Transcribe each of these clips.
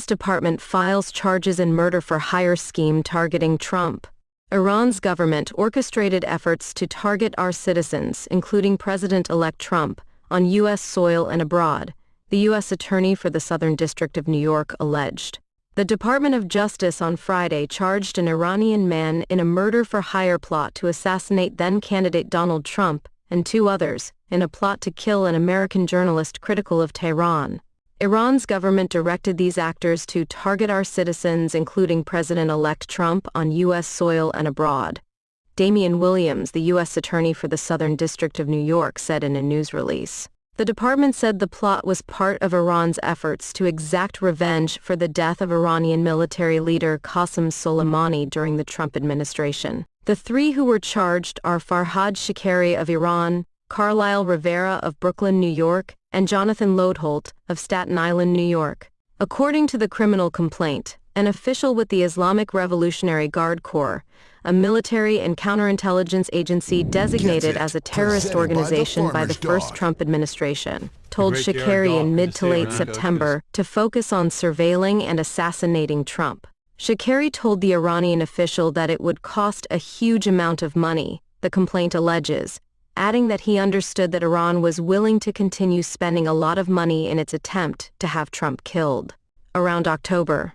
Department files charges in murder-for-hire scheme targeting Trump. Iran's government orchestrated efforts to target our citizens, including President-elect Trump, on U.S. soil and abroad, the U.S. Attorney for the Southern District of New York alleged. The Department of Justice on Friday charged an Iranian man in a murder-for-hire plot to assassinate then-candidate Donald Trump and 2 others in a plot to kill an American journalist critical of Tehran. Iran's government directed these actors to target our citizens, including President-elect Trump, on U.S. soil and abroad. Damian Williams, the U.S. Attorney for the Southern District of New York, said in a news release. The department said the plot was part of Iran's efforts to exact revenge for the death of Iranian military leader Qasem Soleimani during the Trump administration. The 3 who were charged are Farhad Shakeri of Iran, Carlyle Rivera of Brooklyn, New York, and Jonathan Lodeholt of Staten Island, New York. According to the criminal complaint, an official with the Islamic Revolutionary Guard Corps, a military and counterintelligence agency designated as a terrorist organization by the first Trump administration, told Shakeri in mid to late September to focus on surveilling and assassinating Trump. Shakeri told the Iranian official that it would cost a huge amount of money, the complaint alleges, adding that he understood that Iran was willing to continue spending a lot of money in its attempt to have Trump killed. Around October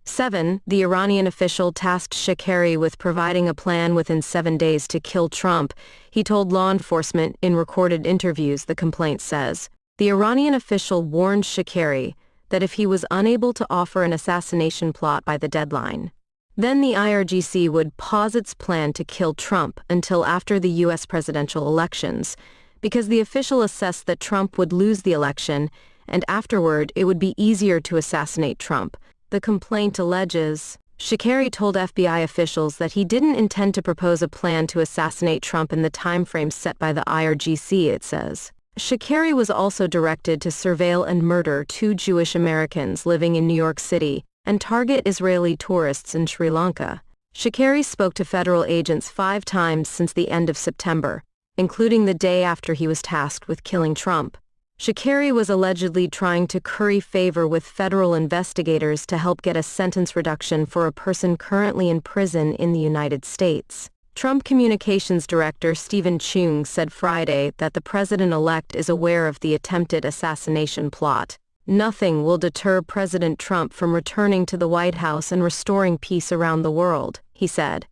7, the Iranian official tasked Shakeri with providing a plan within 7 days to kill Trump. He told law enforcement in recorded interviews, the complaint says. The Iranian official warned Shakeri that if he was unable to offer an assassination plot by the deadline, then the IRGC would pause its plan to kill Trump until after the U.S. presidential elections, because the official assessed that Trump would lose the election, and afterward it would be easier to assassinate Trump. The complaint alleges. Shakeri told FBI officials that he didn't intend to propose a plan to assassinate Trump in the timeframe set by the IRGC, it says. Shakeri was also directed to surveil and murder 2 Jewish Americans living in New York City and target Israeli tourists in Sri Lanka. Shakeri spoke to federal agents 5 times since the end of September, including the day after he was tasked with killing Trump. Shakeri was allegedly trying to curry favor with federal investigators to help get a sentence reduction for a person currently in prison in the United States. Trump Communications Director Stephen Chung said Friday that the president-elect is aware of the attempted assassination plot. Nothing will deter President Trump from returning to the White House and restoring peace around the world, he said.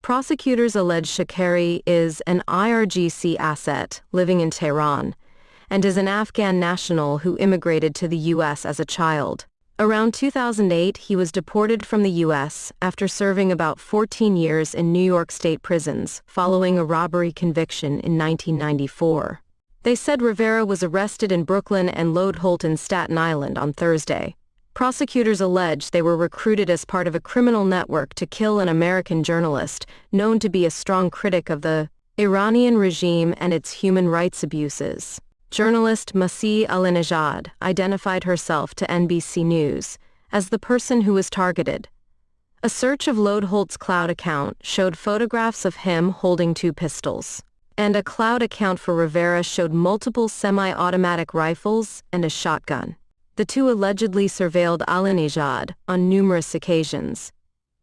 Prosecutors allege Shakeri is an IRGC asset living in Tehran and is an Afghan national who immigrated to the U.S. as a child. Around 2008, he was deported from the U.S. after serving about 14 years in New York State prisons following a robbery conviction in 1994. They said Rivera was arrested in Brooklyn and Lodeholt in Staten Island on Thursday. Prosecutors allege they were recruited as part of a criminal network to kill an American journalist known to be a strong critic of the Iranian regime and its human rights abuses. Journalist Masih Alinejad identified herself to NBC News as the person who was targeted. A search of Lodeholt's cloud account showed photographs of him holding 2 pistols, and a cloud account for Rivera showed multiple semi-automatic rifles and a shotgun. The 2 allegedly surveilled Alinejad on numerous occasions.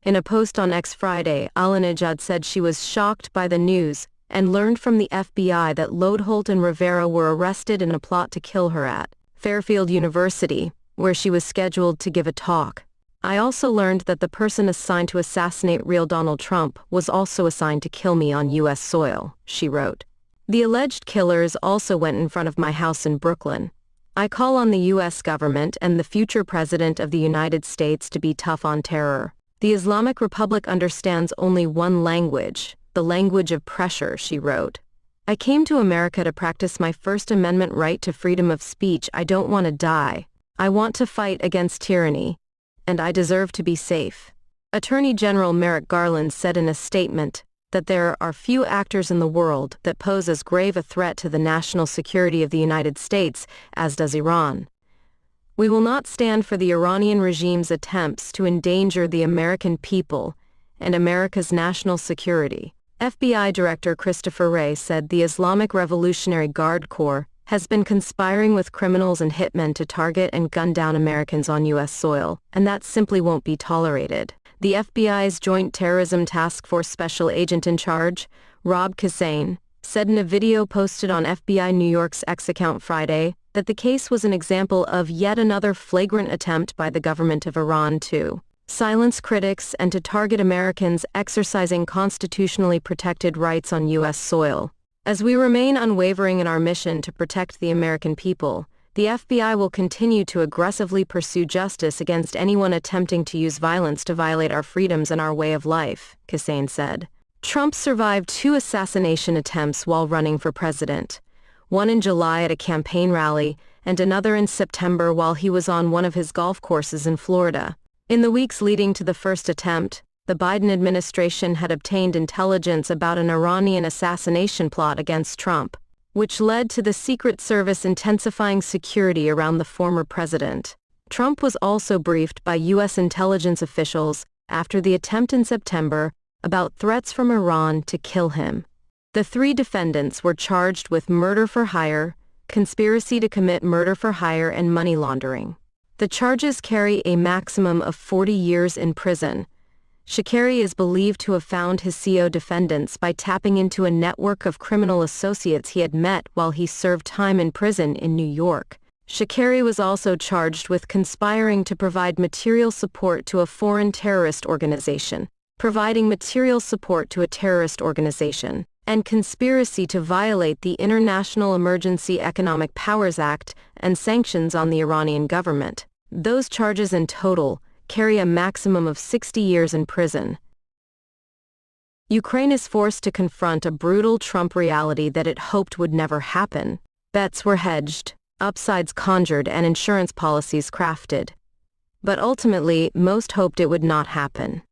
In a post on X Friday, Alinejad said she was shocked by the news and learned from the FBI that Lodeholt and Rivera were arrested in a plot to kill her at Fairfield University, where she was scheduled to give a talk. I also learned that the person assigned to assassinate real Donald Trump was also assigned to kill me on U.S. soil, she wrote. The alleged killers also went in front of my house in Brooklyn. I call on the U.S. government and the future president of the United States to be tough on terror. The Islamic Republic understands only one language, the language of pressure, she wrote. I came to America to practice my First Amendment right to freedom of speech. I don't want to die. I want to fight against tyranny, and I deserve to be safe. Attorney General Merrick Garland said in a statement that there are few actors in the world that pose as grave a threat to the national security of the United States as does Iran. We will not stand for the Iranian regime's attempts to endanger the American people and America's national security. FBI Director Christopher Wray said the Islamic Revolutionary Guard Corps has been conspiring with criminals and hitmen to target and gun down Americans on U.S. soil, and that simply won't be tolerated. The FBI's Joint Terrorism Task Force Special Agent in Charge, Rob Kissane, said in a video posted on FBI New York's X account Friday that the case was an example of yet another flagrant attempt by the government of Iran to silence critics and to target Americans exercising constitutionally protected rights on U.S. soil. As we remain unwavering in our mission to protect the American people, the FBI will continue to aggressively pursue justice against anyone attempting to use violence to violate our freedoms and our way of life, Kissane said. Trump survived 2 assassination attempts while running for president, one in July at a campaign rally and another in September while he was on one of his golf courses in Florida. In the weeks leading to the first attempt, the Biden administration had obtained intelligence about an Iranian assassination plot against Trump, which led to the Secret Service intensifying security around the former president. Trump was also briefed by U.S. intelligence officials after the attempt in September about threats from Iran to kill him. The 3 defendants were charged with murder for hire, conspiracy to commit murder for hire, and money laundering. The charges carry a maximum of 40 years in prison. Shakari is believed to have found his CO defendants by tapping into a network of criminal associates he had met while he served time in prison in New York. Shakari was also charged with conspiring to provide material support to a foreign terrorist organization, providing material support to a terrorist organization, and conspiracy to violate the International Emergency Economic Powers Act and sanctions on the Iranian government. Those charges in total carry a maximum of 60 years in prison. Ukraine is forced to confront a brutal Trump reality that it hoped would never happen. Bets were hedged, upsides conjured, and insurance policies crafted. But ultimately, most hoped it would not happen.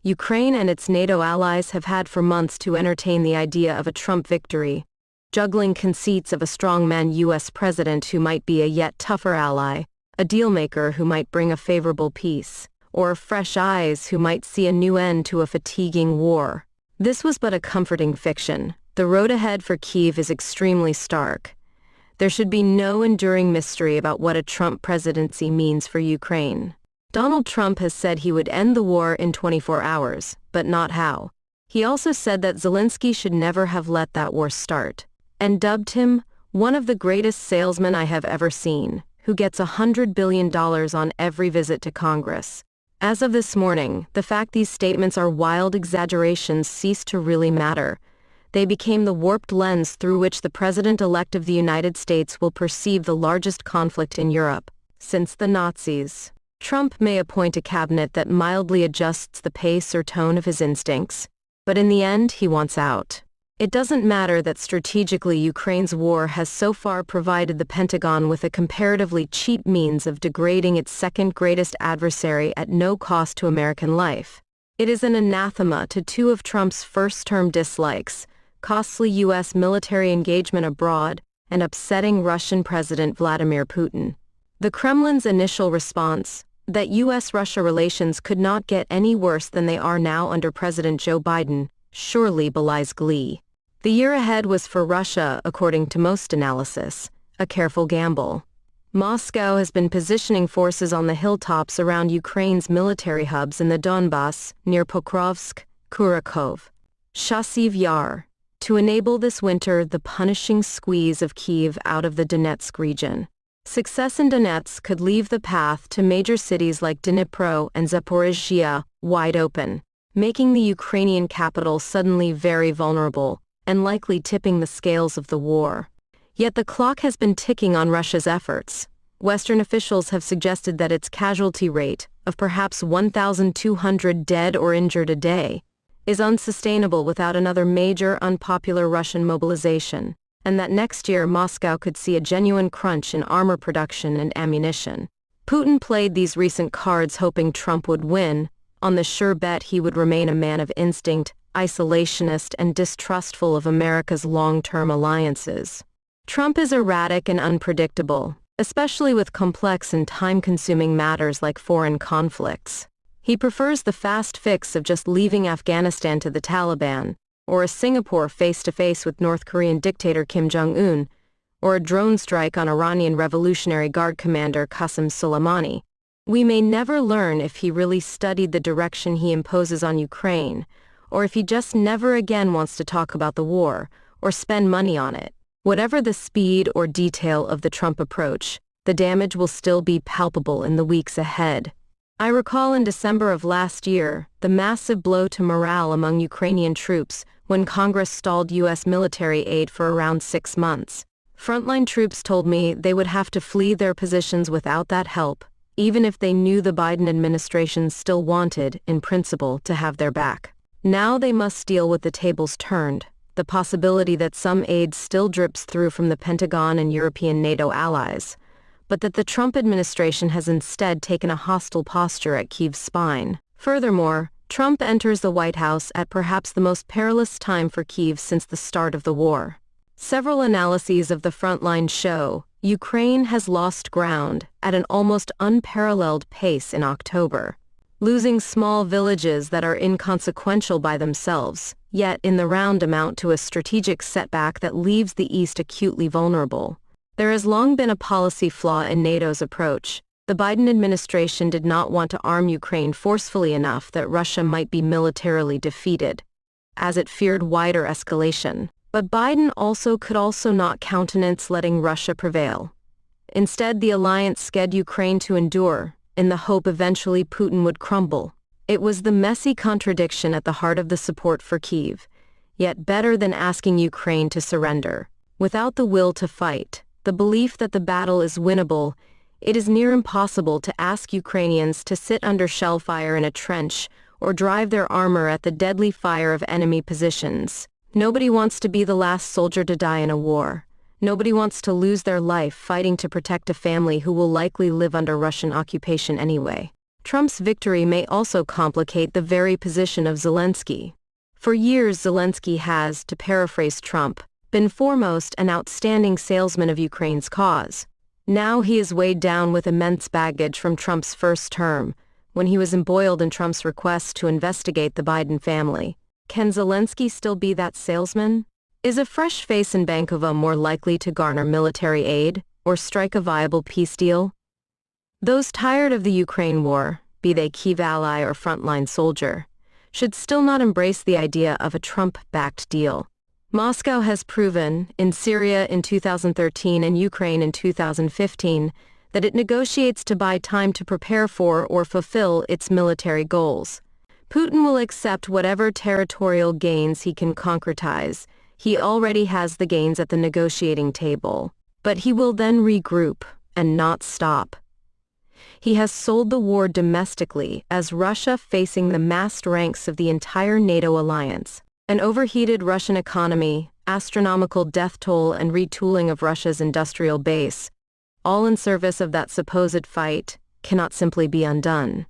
Ukraine and its NATO allies have had for months to entertain the idea of a Trump victory, juggling conceits of a strongman U.S. president who might be a yet tougher ally, a dealmaker who might bring a favorable peace, or fresh eyes who might see a new end to a fatiguing war. This was but a comforting fiction. The road ahead for Kyiv is extremely stark. There should be no enduring mystery about what a Trump presidency means for Ukraine. Donald Trump has said he would end the war in 24 hours, but not how. He also said that Zelensky should never have let that war start, and dubbed him one of the greatest salesmen I have ever seen, who gets $100 billion on every visit to Congress. As of this morning, the fact these statements are wild exaggerations ceased to really matter. They became the warped lens through which the President-elect of the United States will perceive the largest conflict in Europe since the Nazis. Trump may appoint a cabinet that mildly adjusts the pace or tone of his instincts, but in the end he wants out. It doesn't matter that strategically Ukraine's war has so far provided the Pentagon with a comparatively cheap means of degrading its second greatest adversary at no cost to American life. It is an anathema to 2 of Trump's first-term dislikes, costly U.S. military engagement abroad, and upsetting Russian President Vladimir Putin. The Kremlin's initial response, that U.S.-Russia relations could not get any worse than they are now under President Joe Biden, surely belies glee. The year ahead was for Russia, according to most analysis, a careful gamble. Moscow has been positioning forces on the hilltops around Ukraine's military hubs in the Donbass, near Pokrovsk, Kurakhove, Chasiv Yar, to enable this winter the punishing squeeze of Kyiv out of the Donetsk region. Success in Donetsk could leave the path to major cities like Dnipro and Zaporizhzhia wide open, making the Ukrainian capital suddenly very vulnerable, and likely tipping the scales of the war. Yet the clock has been ticking on Russia's efforts. Western officials have suggested that its casualty rate, of perhaps 1,200 dead or injured a day, is unsustainable without another major unpopular Russian mobilization, and that next year Moscow could see a genuine crunch in armor production and ammunition. Putin played these recent cards hoping Trump would win, on the sure bet he would remain a man of instinct, isolationist, and distrustful of America's long-term alliances. Trump is erratic and unpredictable, especially with complex and time-consuming matters like foreign conflicts. He prefers the fast fix of just leaving Afghanistan to the Taliban, or a Singapore face-to-face with North Korean dictator Kim Jong-un, or a drone strike on Iranian Revolutionary Guard commander Qasem Soleimani. We may never learn if he really studied the direction he imposes on Ukraine, or if he just never again wants to talk about the war, or spend money on it. Whatever the speed or detail of the Trump approach, the damage will still be palpable in the weeks ahead. I recall in December of last year, the massive blow to morale among Ukrainian troops when Congress stalled U.S. military aid for around 6 months. Frontline troops told me they would have to flee their positions without that help, even if they knew the Biden administration still wanted, in principle, to have their back. Now they must deal with the tables turned, the possibility that some aid still drips through from the Pentagon and European NATO allies, but that the Trump administration has instead taken a hostile posture at Kyiv's spine. Furthermore, Trump enters the White House at perhaps the most perilous time for Kyiv since the start of the war. Several analyses of the front line show Ukraine has lost ground at an almost unparalleled pace in October, losing small villages that are inconsequential by themselves, yet in the round amount to a strategic setback that leaves the East acutely vulnerable. There has long been a policy flaw in NATO's approach. The Biden administration did not want to arm Ukraine forcefully enough that Russia might be militarily defeated, as it feared wider escalation. But Biden could also not countenance letting Russia prevail. Instead, the alliance sked Ukraine to endure, in the hope eventually Putin would crumble. It was the messy contradiction at the heart of the support for Kyiv, yet better than asking Ukraine to surrender. Without the will to fight, the belief that the battle is winnable, it is near impossible to ask Ukrainians to sit under shell fire in a trench or drive their armor at the deadly fire of enemy positions. Nobody wants to be the last soldier to die in a war. Nobody wants to lose their life fighting to protect a family who will likely live under Russian occupation anyway. Trump's victory may also complicate the very position of Zelensky. For years, Zelensky has, to paraphrase Trump, been foremost an outstanding salesman of Ukraine's cause. Now he is weighed down with immense baggage from Trump's first term, when he was embroiled in Trump's request to investigate the Biden family. Can Zelensky still be that salesman? Is a fresh face in Bankova more likely to garner military aid, or strike a viable peace deal? Those tired of the Ukraine war, be they Kyiv ally or frontline soldier, should still not embrace the idea of a Trump-backed deal. Moscow has proven, in Syria in 2013 and Ukraine in 2015, that it negotiates to buy time to prepare for or fulfill its military goals. Putin will accept whatever territorial gains he can concretize. He already has the gains at the negotiating table. But he will then regroup and not stop. He has sold the war domestically as Russia facing the massed ranks of the entire NATO alliance. An overheated Russian economy, astronomical death toll and retooling of Russia's industrial base, all in service of that supposed fight, cannot simply be undone.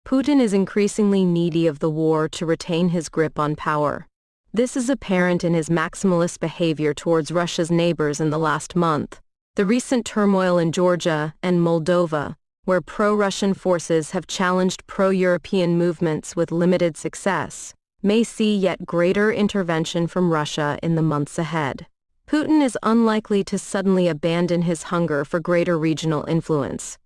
Putin is increasingly needy of the war to retain his grip on power. This is apparent in his maximalist behavior towards Russia's neighbors in the last month. The recent turmoil in Georgia and Moldova, where pro-Russian forces have challenged pro-European movements with limited success, may see yet greater intervention from Russia in the months ahead. Putin is unlikely to suddenly abandon his hunger for greater regional influence.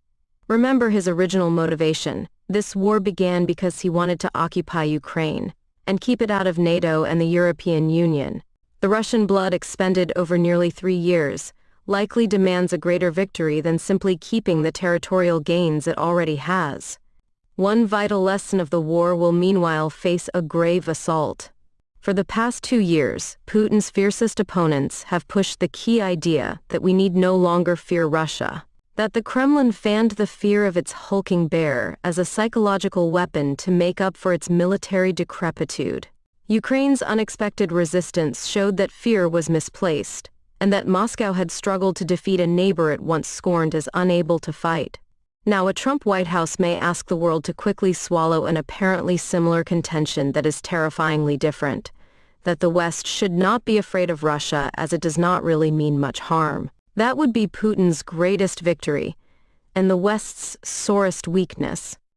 Remember his original motivation. This war began because he wanted to occupy Ukraine and keep it out of NATO and the European Union. The Russian blood expended over nearly 3 years likely demands a greater victory than simply keeping the territorial gains it already has. One vital lesson of the war will meanwhile face a grave assault. For the past 2 years, Putin's fiercest opponents have pushed the key idea that we need no longer fear Russia, that the Kremlin fanned the fear of its hulking bear as a psychological weapon to make up for its military decrepitude. Ukraine's unexpected resistance showed that fear was misplaced, and that Moscow had struggled to defeat a neighbor it once scorned as unable to fight. Now a Trump White House may ask the world to quickly swallow an apparently similar contention that is terrifyingly different, that the West should not be afraid of Russia as it does not really mean much harm. That would be Putin's greatest victory, and the West's sorest weakness.